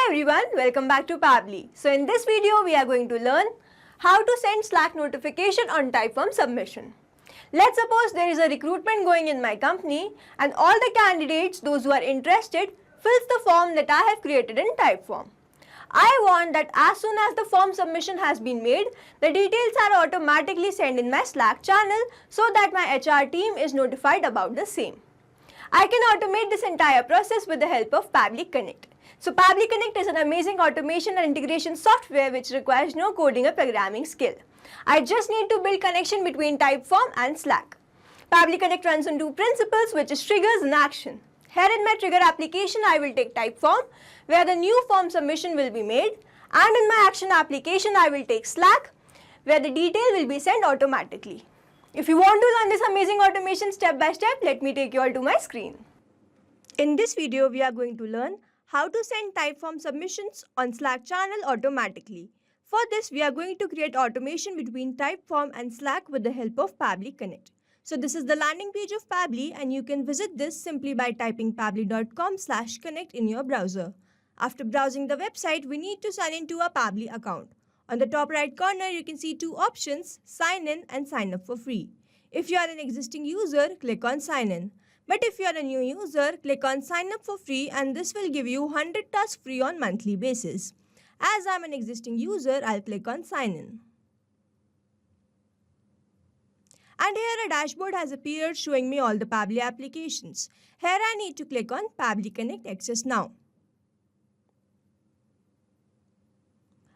everyone, welcome back to Pabbly. So in this video we are going to learn how to send Slack notification on Typeform submission. Let's suppose there is a recruitment going in my company and all the candidates, those who are interested, fills the form that I have created in Typeform. I want that as soon as the form submission has been made, the details are automatically sent in my Slack channel so that my HR team is notified about the same. I can automate this entire process with the help of Pabbly Connect. So Pabbly Connect is an amazing automation and integration software which requires no coding or programming skill. I just need to build connection between Typeform and Slack. Pabbly Connect runs on two principles, which is triggers and action. Here in my trigger application, I will take Typeform where the new form submission will be made, and in my action application, I will take Slack where the detail will be sent automatically. If you want to learn this amazing automation step by step, let me take you all to my screen. In this video, we are going to learn how to send Typeform submissions on Slack channel automatically. For this, we are going to create automation between Typeform and Slack with the help of Pabbly Connect. So this is the landing page of Pabbly, and you can visit this simply by typing pabbly.com/connect in your browser. After browsing the website, we need to sign into a Pabbly account. On the top right corner, you can see two options, sign in and sign up for free. If you are an existing user, click on sign in. But if you are a new user, click on sign up for free, and this will give you 100 tasks free on monthly basis. As I am an existing user, I'll click on sign in. And here a dashboard has appeared showing me all the Pabbly applications. Here I need to click on Pabbly Connect Access Now.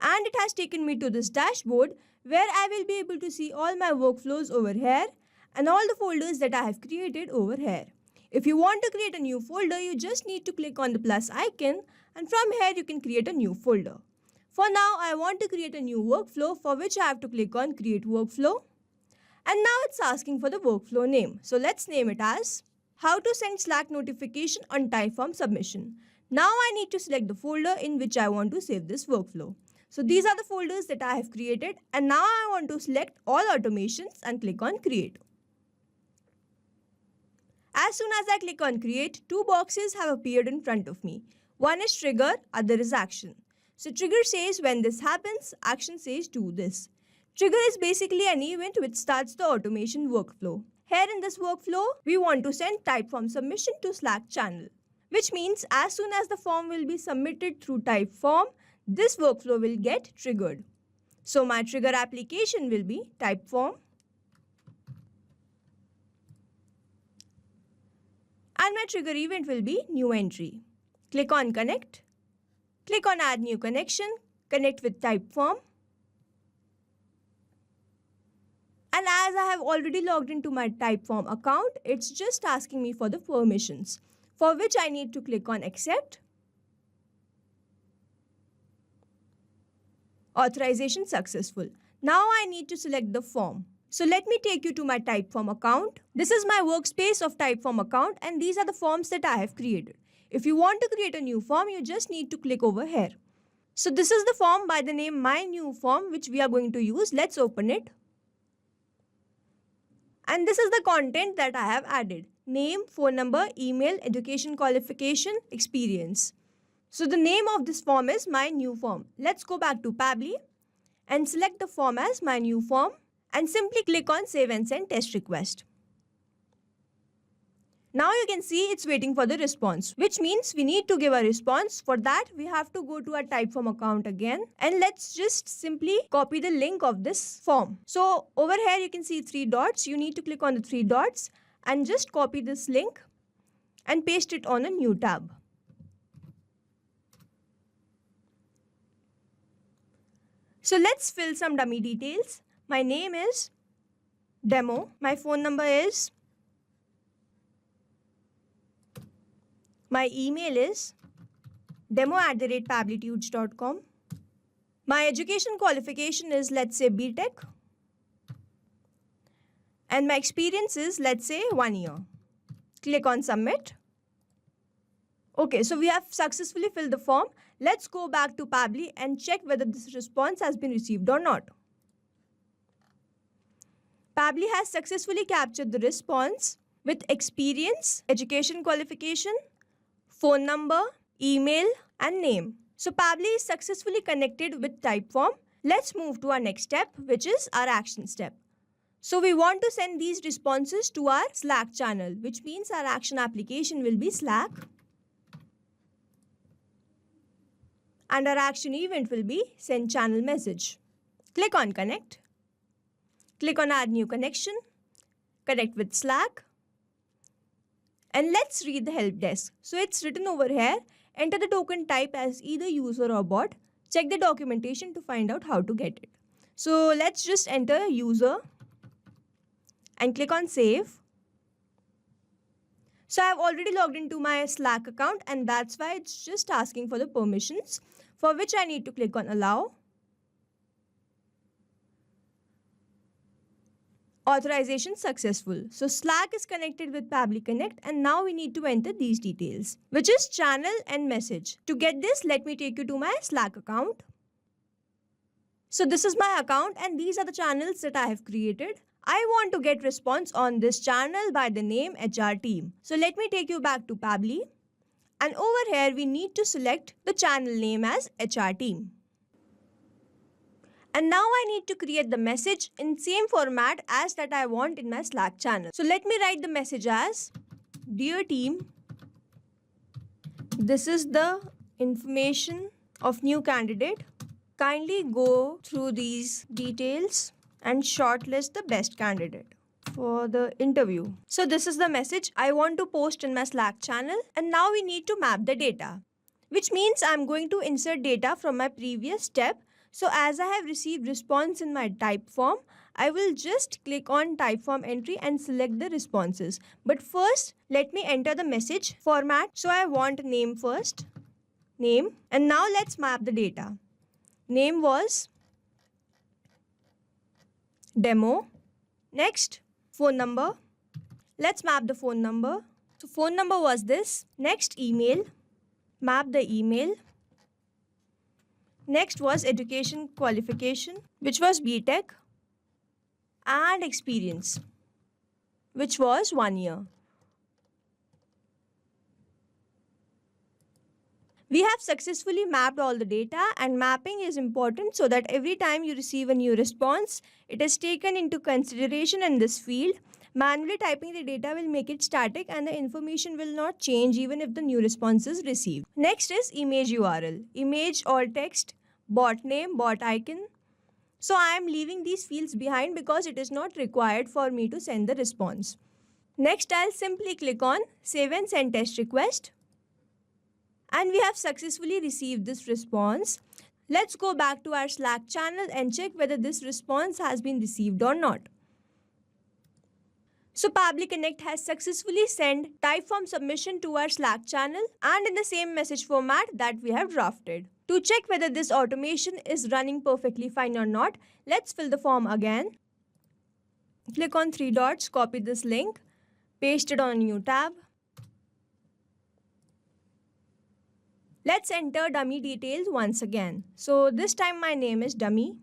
And it has taken me to this dashboard where I will be able to see all my workflows over here and all the folders that I have created over here. If you want to create a new folder, you just need to click on the plus icon, and from here you can create a new folder. For now, I want to create a new workflow, for which I have to click on create workflow. And now it's asking for the workflow name. So let's name it as how to send Slack notification on Typeform submission. Now I need to select the folder in which I want to save this workflow. So these are the folders that I have created, and now I want to select all automations and click on create. As soon as I click on create, two boxes have appeared in front of me. One is trigger, other is action. So trigger says when this happens, action says do this. Trigger is basically an event which starts the automation workflow. Here in this workflow, we want to send Typeform submission to Slack channel, which means as soon as the form will be submitted through Typeform, this workflow will get triggered. So my trigger application will be Typeform. And my trigger event will be new entry. Click on connect. Click on add new connection. Connect with Typeform. And as I have already logged into my Typeform account, it's just asking me for the permissions, for which I need to click on accept. Authorization successful. Now I need to select the form. So let me take you to my Typeform account. This is my workspace of Typeform account, and these are the forms that I have created. If you want to create a new form, you just need to click over here. So this is the form by the name My New Form, which we are going to use. Let's open it. And this is the content that I have added. Name, phone number, email, education qualification, experience. So the name of this form is My New Form. Let's go back to Pabbly and select the form as My New Form and simply click on Save and Send Test Request. Now you can see it's waiting for the response, which means we need to give a response. For that, we have to go to our Typeform account again, and let's just simply copy the link of this form. So over here you can see three dots. You need to click on the three dots and just copy this link and paste it on a new tab. So let's fill some dummy details. My name is Demo. My phone number is. My email is demo@pabblytudes.com. My education qualification is, let's say, BTech. And my experience is, let's say, 1 year. Click on submit. Okay, so we have successfully filled the form. Let's go back to Pabbly and check whether this response has been received or not. Pabbly has successfully captured the response with experience, education qualification, phone number, email, and name. So Pabbly is successfully connected with Typeform. Let's move to our next step, which is our action step. So we want to send these responses to our Slack channel, which means our action application will be Slack. And our action event will be send channel message. Click on connect. Click on add new connection. Connect with Slack. And let's read the help desk. So it's written over here. Enter the token type as either user or bot. Check the documentation to find out how to get it. So let's just enter user and click on save. So I've already logged into my Slack account, and that's why it's just asking for the permissions, for which I need to click on allow. Authorization successful. So Slack is connected with Pabbly Connect, and now we need to enter these details, which is channel and message. To get this, let me take you to my Slack account. So this is my account, and these are the channels that I have created. I want to get response on this channel by the name HR team. So let me take you back to Pabbly, and over here we need to select the channel name as HR team. And now I need to create the message in same format as that I want in my Slack channel. So let me write the message as, Dear team, this is the information of new candidate. Kindly go through these details and shortlist the best candidate for the interview. So this is the message I want to post in my Slack channel. And now we need to map the data, which means I'm going to insert data from my previous step. So as I have received response in my Typeform, I will just click on Typeform entry and select the responses. But first, let me enter the message format. So I want name first, name. And now let's map the data. Name was demo. Next, phone number. Let's map the phone number. So phone number was this. Next, email. Map the email. Next was education qualification, which was BTech, and experience, which was 1 year. We have successfully mapped all the data, and mapping is important so that every time you receive a new response, it is taken into consideration in this field. Manually typing the data will make it static, and the information will not change even if the new response is received. Next is image URL, image or text, bot name, bot icon. So I am leaving these fields behind because it is not required for me to send the response. Next, I'll simply click on save and send test request. And we have successfully received this response. Let's go back to our Slack channel and check whether this response has been received or not. So Pabbly Connect has successfully sent Typeform submission to our Slack channel and in the same message format that we have drafted. To check whether this automation is running perfectly fine or not, let's fill the form again. Click on 3 dots, copy this link, paste it on a new tab. Let's enter dummy details once again. So this time my name is Dummy.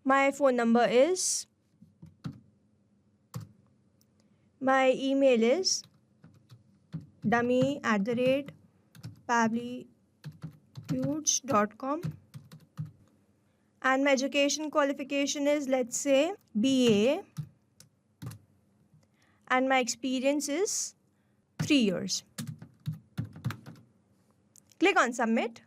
My phone number is. My email is dummy@pabblytudes.com. And my education qualification is, let's say, BA. And my experience is 3 years. Click on submit.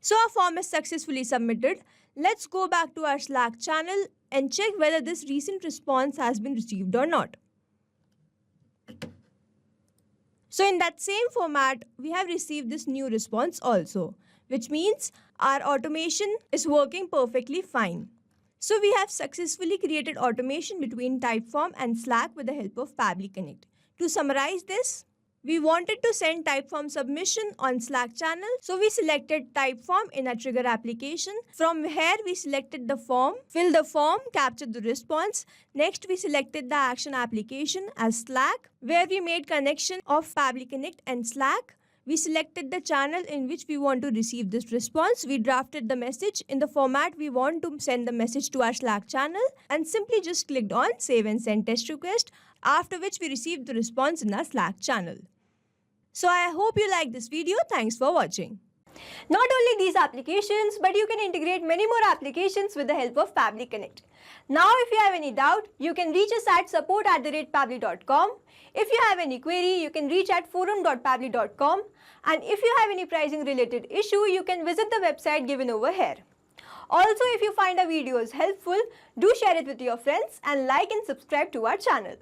So our form is successfully submitted. Let's go back to our Slack channel and check whether this recent response has been received or not. So in that same format, we have received this new response also, which means our automation is working perfectly fine. So we have successfully created automation between Typeform and Slack with the help of Pabbly Connect. To summarize this, we wanted to send Typeform submission on Slack channel. So we selected Typeform in a trigger application. From here, we selected the form, filled the form, captured the response. Next, we selected the action application as Slack, where we made connection of Pabbly Connect and Slack. We selected the channel in which we want to receive this response. We drafted the message in the format we want to send the message to our Slack channel and simply just clicked on save and send test request, after which we received the response in our Slack channel. So I hope you like this video. Thanks for watching. Not only these applications, but you can integrate many more applications with the help of Pabbly Connect. Now if you have any doubt, you can reach us at support@pabbly.com. If you have any query, you can reach at forum.pabbly.com. And if you have any pricing related issue, you can visit the website given over here. Also, if you find our videos helpful, do share it with your friends and like and subscribe to our channel.